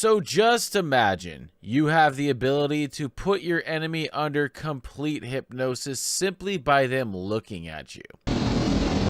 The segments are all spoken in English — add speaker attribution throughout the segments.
Speaker 1: So just imagine you have the ability to put your enemy under complete hypnosis simply by them looking at you.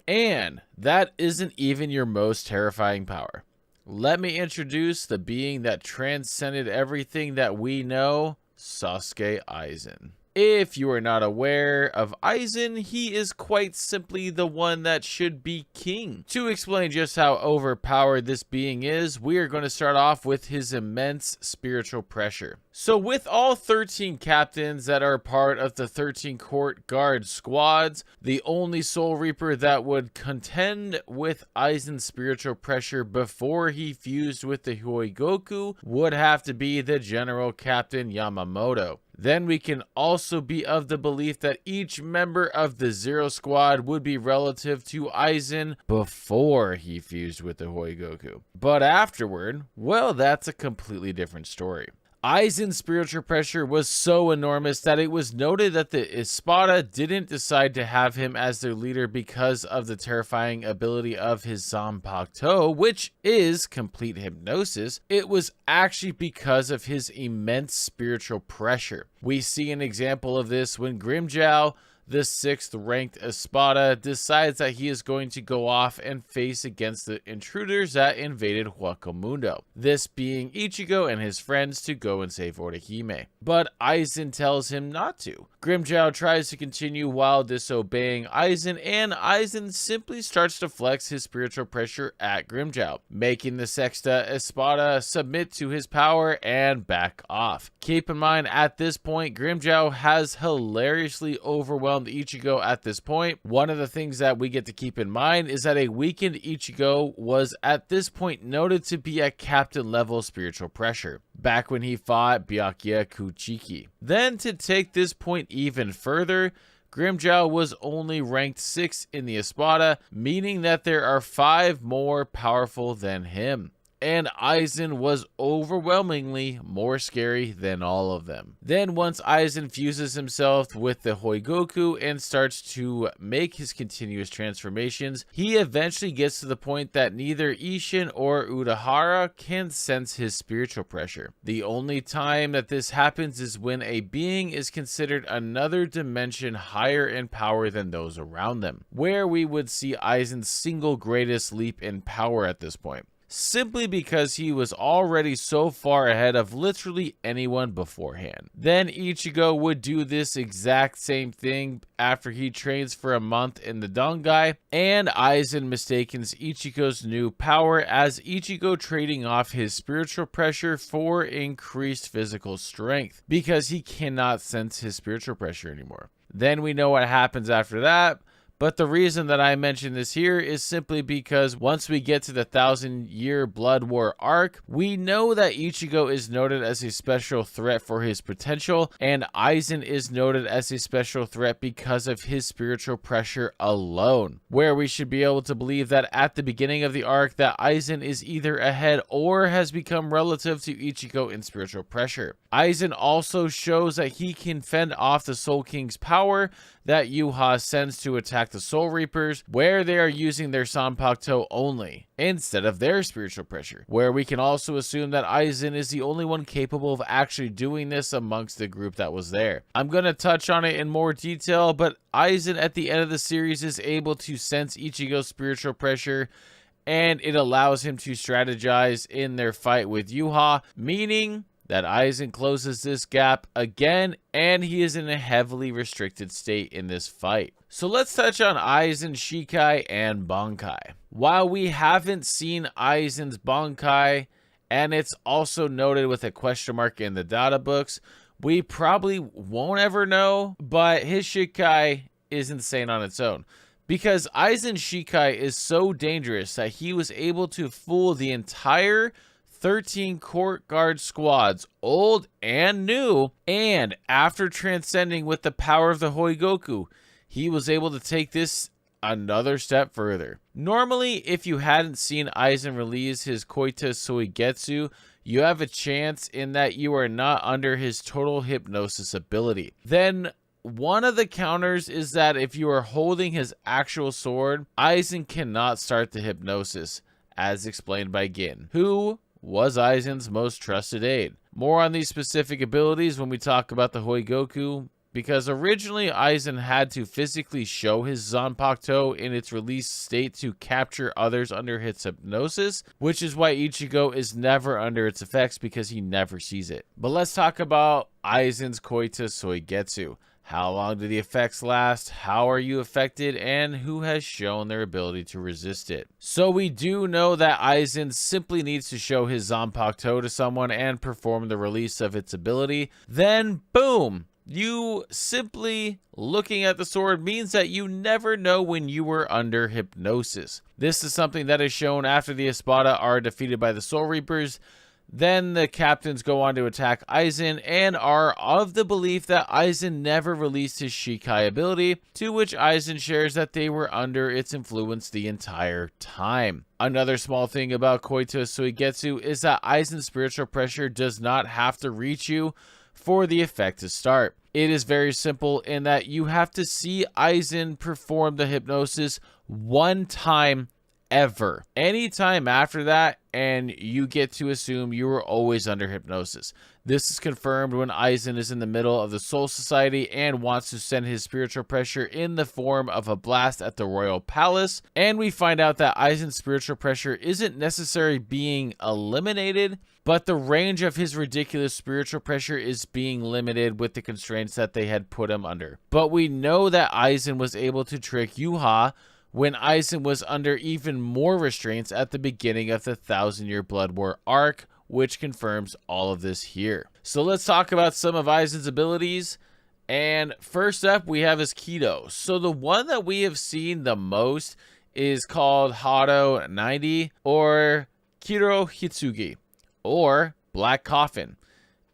Speaker 1: And that isn't even your most terrifying power. Let me introduce the being that transcended everything that we know, Sosuke Aizen. If you are not aware of Aizen, he is quite simply the one that should be king. To explain just how overpowered this being is, we are going to start off with his immense spiritual pressure. So with all 13 captains that are part of the 13 court guard squads, the only Soul Reaper that would contend with Aizen's spiritual pressure before he fused with the Huigoku would have to be the General Captain Yamamoto. Then we can also be of the belief that each member of the Zero Squad would be relative to Aizen before he fused with the Huigoku. But afterward, well, that's a completely different story. Aizen's spiritual pressure was so enormous that it was noted that the Espada didn't decide to have him as their leader because of the terrifying ability of his Zanpakuto, which is complete hypnosis. It was actually because of his immense spiritual pressure. We see an example of this when Grimmjow, the 6th ranked Espada, decides that he is going to go off and face against the intruders that invaded Huacamundo, this being Ichigo and his friends to go and save Orihime. But Aizen tells him not to. Grimmjow tries to continue while disobeying Aizen, and Aizen simply starts to flex his spiritual pressure at Grimmjow, making the Sexta Espada submit to his power and back off. Keep in mind, at this point, Grimmjow has hilariously overwhelmed Ichigo at this point. One of the things that we get to keep in mind is that a weakened Ichigo was at this point noted to be at captain level spiritual pressure, back when he fought Byakuya Kuchiki. Then to take this point even further, Grimmjow was only ranked 6th in the Espada, meaning that there are 5 more powerful than him. And Aizen was overwhelmingly more scary than all of them. Then once Aizen fuses himself with the Huigoku and starts to make his continuous transformations, he eventually gets to the point that neither Isshin or Urahara can sense his spiritual pressure. The only time that this happens is when a being is considered another dimension higher in power than those around them, where we would see Aizen's single greatest leap in power at this point, simply because he was already so far ahead of literally anyone beforehand. Then Ichigo would do this exact same thing after he trains for a month in the Dangai, and Aizen mistakes Ichigo's new power as Ichigo trading off his spiritual pressure for increased physical strength, because he cannot sense his spiritual pressure anymore. Then we know what happens after that. But the reason that I mention this here is simply because once we get to the 1,000-year Blood War arc, we know that Ichigo is noted as a special threat for his potential, and Aizen is noted as a special threat because of his spiritual pressure alone, where we should be able to believe that at the beginning of the arc that Aizen is either ahead or has become relative to Ichigo in spiritual pressure. Aizen also shows that he can fend off the Soul King's power that Yuha sends to attack the Soul Reapers, where they are using their Zanpakuto only, instead of their spiritual pressure, where we can also assume that Aizen is the only one capable of actually doing this amongst the group that was there. I'm going to touch on it in more detail, but Aizen at the end of the series is able to sense Ichigo's spiritual pressure, and it allows him to strategize in their fight with Yuha, meaning that Aizen closes this gap again, and he is in a heavily restricted state in this fight. So let's touch on Aizen's Shikai and Bankai. While we haven't seen Aizen's Bankai, and it's also noted with a question mark in the data books, we probably won't ever know, but his Shikai is insane on its own. Because Aizen's Shikai is so dangerous that he was able to fool the entire 13 court guard squads, old and new, and after transcending with the power of the Huigoku, he was able to take this another step further. Normally, if you hadn't seen Aizen release his Koita Suigetsu, you have a chance in that you are not under his total hypnosis ability. Then one of the counters is that if you are holding his actual sword, Aizen cannot start the hypnosis, as explained by Gin, who was Aizen's most trusted aide. More on these specific abilities when we talk about the Hoigoku, because originally Aizen had to physically show his Zanpakuto in its released state to capture others under its hypnosis, which is why Ichigo is never under its effects because he never sees it. But let's talk about Aizen's Koita Soigetsu. How long do the effects last? How are you affected? And who has shown their ability to resist it? So we do know that Aizen simply needs to show his Zanpakuto to someone and perform the release of its ability. Then, boom! You simply looking at the sword means that you never know when you were under hypnosis. This is something that is shown after the Espada are defeated by the Soul Reapers. Then the captains go on to attack Aizen and are of the belief that Aizen never released his Shikai ability, to which Aizen shares that they were under its influence the entire time. Another small thing about Koita Suigetsu is that Aizen's spiritual pressure does not have to reach you for the effect to start. It is very simple in that you have to see Aizen perform the hypnosis one time ever. Anytime after that, and you get to assume you were always under hypnosis. This is confirmed when Aizen is in the middle of the Soul Society and wants to send his spiritual pressure in the form of a blast at the Royal Palace. And we find out that Aizen's spiritual pressure isn't necessarily being eliminated, but the range of his ridiculous spiritual pressure is being limited with the constraints that they had put him under. But we know that Aizen was able to trick Yuha when Aizen was under even more restraints at the beginning of the 1,000-Year Blood War arc, which confirms all of this here. So let's talk about some of Aizen's abilities. And first up, we have his Kido. So the one that we have seen the most is called Hado 90, or Kiro Hitsugi, or Black Coffin,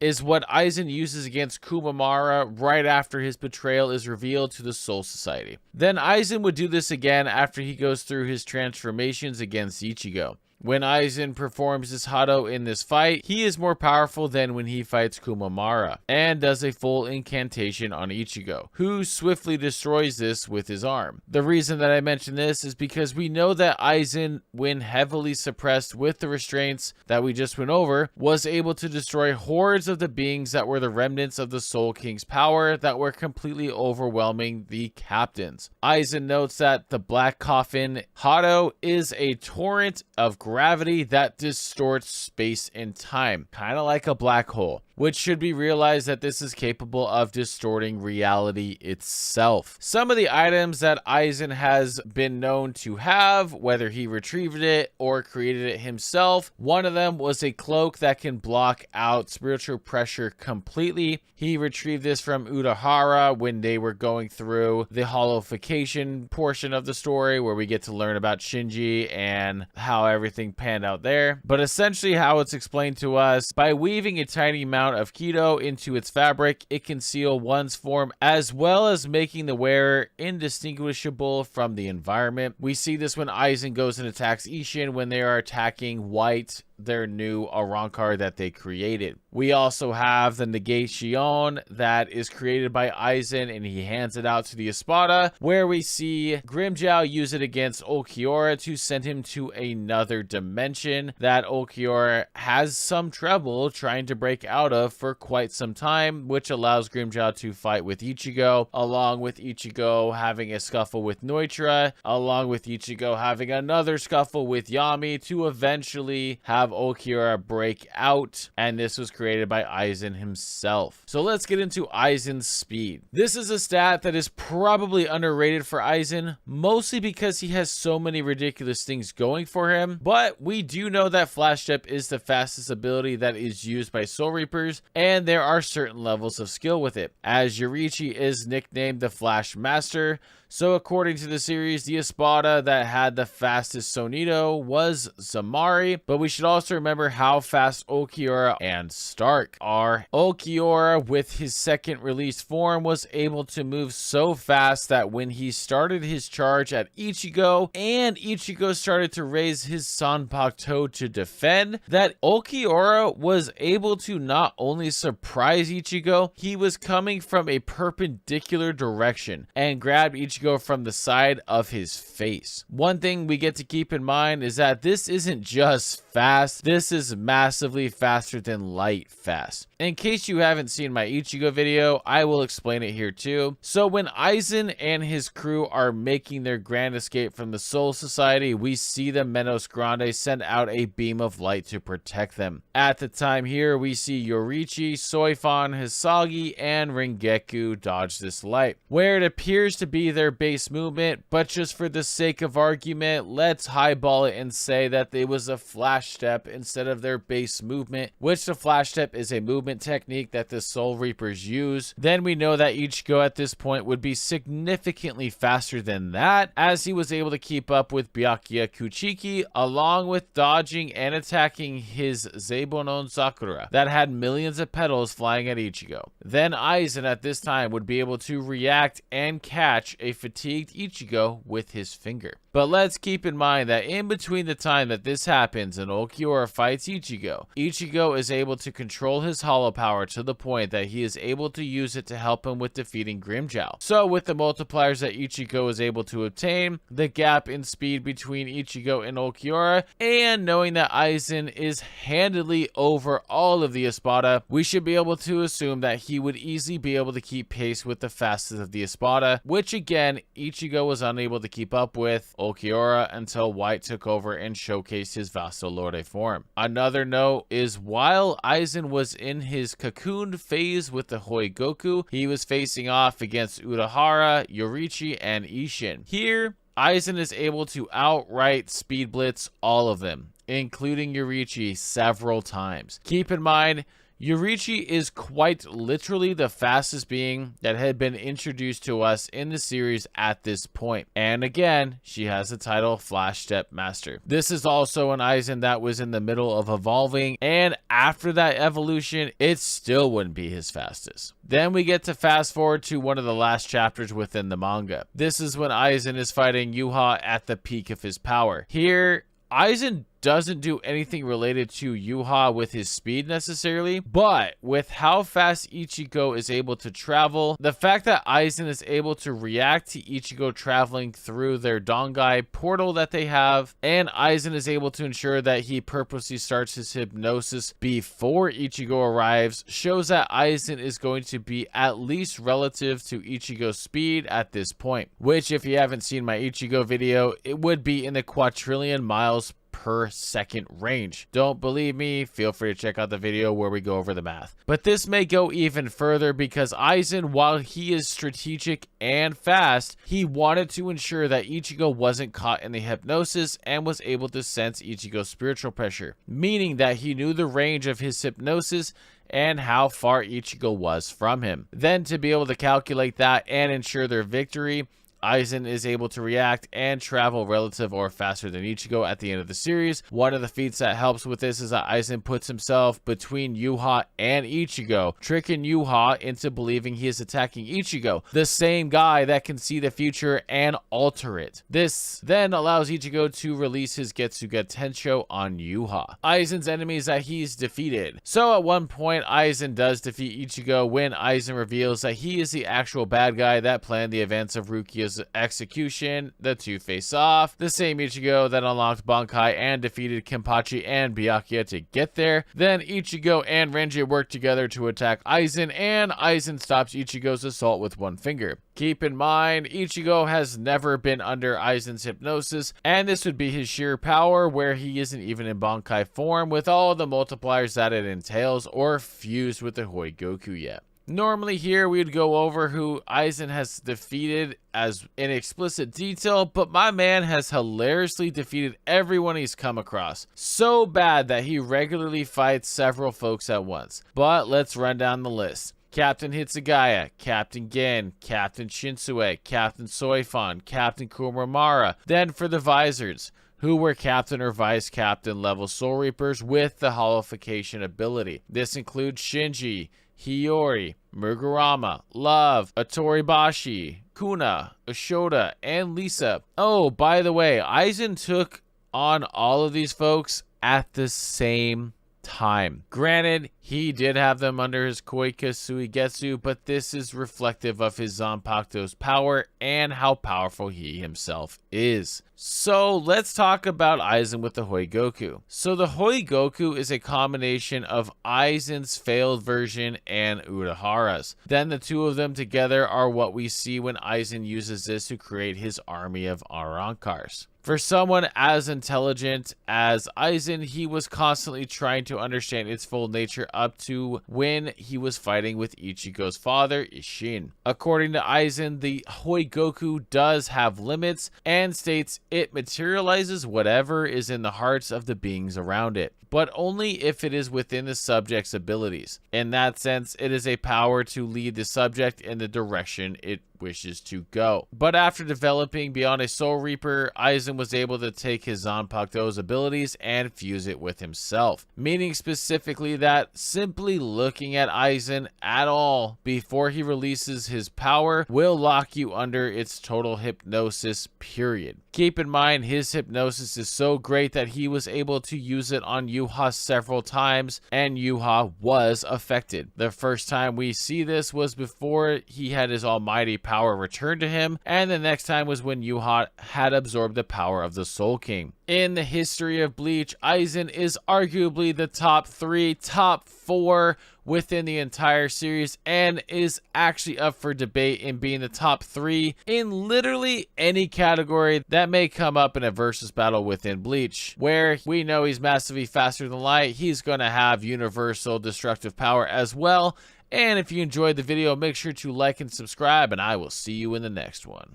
Speaker 1: is what Aizen uses against Kumamara right after his betrayal is revealed to the Soul Society. Then Aizen would do this again after he goes through his transformations against Ichigo. When Aizen performs his Hado in this fight, he is more powerful than when he fights Kumamara, and does a full incantation on Ichigo, who swiftly destroys this with his arm. The reason that I mention this is because we know that Aizen, when heavily suppressed with the restraints that we just went over, was able to destroy hordes of the beings that were the remnants of the Soul King's power that were completely overwhelming the captains. Aizen notes that the Black Coffin Hado is a torrent of gravity that distorts space and time, kind of like a black hole, which should be realized that this is capable of distorting reality itself. Some of the items that Aizen has been known to have, whether he retrieved it or created it himself, one of them was a cloak that can block out spiritual pressure completely. He retrieved this from Urahara when they were going through the holification portion of the story, where we get to learn about Shinji and how everything panned out there. But essentially how it's explained to us, by weaving a tiny amount of Kido into its fabric, it can seal one's form as well as making the wearer indistinguishable from the environment. We see this when Aizen goes and attacks Ishin when they are attacking White, their new Arrancar that they created. We also have the negation that is created by Aizen, and he hands it out to the Espada, where we see Grimmjow use it against Ulquiorra to send him to another dimension that Ulquiorra has some trouble trying to break out of for quite some time, which allows Grimmjow to fight with Ichigo, along with Ichigo having a scuffle with Neutra, along with Ichigo having another scuffle with Yami, to eventually have Ulquiorra break out, and this was created by Aizen himself. So let's get into Aizen's speed. This is a stat that is probably underrated for Aizen, mostly because he has so many ridiculous things going for him, but we do know that Flash Step is the fastest ability that is used by Soul Reapers, and there are certain levels of skill with it, as Yorichi is nicknamed the Flash Master. So according to the series, the Espada that had the fastest Sonito was Zamari, but we should also remember how fast Ulquiorra and Stark are. Ulquiorra, with his second released form, was able to move so fast that when he started his charge at Ichigo, and Ichigo started to raise his Zanpakuto to defend, that Ulquiorra was able to not only surprise Ichigo, he was coming from a perpendicular direction and grabbed Ichigo Ichigo from the side of his face. One thing we get to keep in mind is that this isn't just fast, this is massively faster than light fast. In case you haven't seen my Ichigo video, I will explain it here too. So when Aizen and his crew are making their grand escape from the Soul Society, we see the Menos Grande send out a beam of light to protect them. At the time here, we see Yoriichi, Soifon, Hisagi, and Rengeku dodge this light, where it appears to be their base movement, but just for the sake of argument, let's highball it and say that it was a flash step instead of their base movement, which the flash step is a movement technique that the Soul Reapers use. Then we know that Ichigo at this point would be significantly faster than that, as he was able to keep up with Byakuya Kuchiki, along with dodging and attacking his Zebonon Sakura that had millions of petals flying at Ichigo. Then Aizen at this time would be able to react and catch a fatigued Ichigo with his finger. But let's keep in mind that in between the time that this happens and Ulquiorra fights Ichigo, Ichigo is able to control his hollow power to the point that he is able to use it to help him with defeating Grimmjow. So with the multipliers that Ichigo is able to obtain, the gap in speed between Ichigo and Ulquiorra, and knowing that Aizen is handedly over all of the Espada, we should be able to assume that he would easily be able to keep pace with the fastest of the Espada, which again, Ichigo was unable to keep up with Ulquiorra until White took over and showcased his Vasto Lorde form. Another note is while Aizen was in his cocooned phase with the Hoi Goku, he was facing off against Urahara, Yoriichi, and Isshin. Here, Aizen is able to outright speed blitz all of them, including Yoriichi several times. Keep in mind, Yoriichi is quite literally the fastest being that had been introduced to us in the series at this point. And again, she has the title Flash Step Master. This is also an Aizen that was in the middle of evolving, and after that evolution, it still wouldn't be his fastest. Then we get to fast forward to one of the last chapters within the manga. This is when Aizen is fighting Yuha at the peak of his power. Here, Aizen doesn't do anything related to Yuha with his speed necessarily, but with how fast Ichigo is able to travel, the fact that Aizen is able to react to Ichigo traveling through their Dongai portal that they have, and Aizen is able to ensure that he purposely starts his hypnosis before Ichigo arrives, shows that Aizen is going to be at least relative to Ichigo's speed at this point, which if you haven't seen my Ichigo video, it would be in the quadrillion miles per second range. Don't believe me? Feel free to check out the video where we go over the math. But this may go even further because Aizen, while he is strategic and fast, he wanted to ensure that Ichigo wasn't caught in the hypnosis and was able to sense Ichigo's spiritual pressure, meaning that he knew the range of his hypnosis and how far Ichigo was from him. Then to be able to calculate that and ensure their victory, Aizen is able to react and travel relative or faster than Ichigo at the end of the series. One of the feats that helps with this is that Aizen puts himself between Yuha and Ichigo, tricking Yuha into believing he is attacking Ichigo, the same guy that can see the future and alter it. This then allows Ichigo to release his Getsuga Tensho on Yuha, Aizen's enemies that he's defeated. So at one point, Aizen does defeat Ichigo when Aizen reveals that he is the actual bad guy that planned the events of Rukia's execution. The two face off, the same Ichigo that unlocked Bankai and defeated Kenpachi and Byakuya to get there. Then Ichigo and Renji work together to attack Aizen, and Aizen stops Ichigo's assault with one finger. Keep in mind, Ichigo has never been under Aizen's hypnosis, and this would be his sheer power where he isn't even in Bankai form with all the multipliers that it entails or fused with the Hoi Goku yet. Normally here we'd go over who Aizen has defeated as in explicit detail, but my man has hilariously defeated everyone he's come across. So bad that he regularly fights several folks at once. But let's run down the list. Captain Hitsugaya, Captain Gen, Captain Shinsue, Captain Soifon, Captain Kuromara. Then for the Visors, who were captain or vice captain level Soul Reapers with the holification ability. This includes Shinji, Hiyori, Mugurama, Love, Atoribashi, Kuna, Ashoda, and Lisa. Oh, by the way, Aizen took on all of these folks at the same time. Granted, he did have them under his Koika Suigetsu, but this is reflective of his Zanpakuto's power and how powerful he himself is. So let's talk about Aizen with the Hoigoku. So the Hoigoku is a combination of Aizen's failed version and Urahara's. Then the two of them together are what we see when Aizen uses this to create his army of Arankars. For someone as intelligent as Aizen, he was constantly trying to understand its full nature up to when he was fighting with Ichigo's father, Isshin. According to Aizen, the Hoigoku does have limits and states it materializes whatever is in the hearts of the beings around it, but only if it is within the subject's abilities. In that sense, it is a power to lead the subject in the direction it wishes to go. But after developing beyond a Soul Reaper, Aizen was able to take his Zanpakuto's abilities and fuse it with himself, meaning specifically that simply looking at Aizen at all before he releases his power will lock you under its total hypnosis, period. Keep in mind, his hypnosis is so great that he was able to use it on Yuha several times, and Yuha was affected. The first time we see this was before he had his almighty power returned to him, and the next time was when Yuha had absorbed the power of the Soul King. In the history of Bleach, Aizen is arguably the top 3, top 4 within the entire series, and is actually up for debate in being the top 3 in literally any category that may come up in a versus battle within Bleach. Where we know he's massively faster than light, he's going to have universal destructive power as well. And if you enjoyed the video, make sure to like and subscribe, and I will see you in the next one.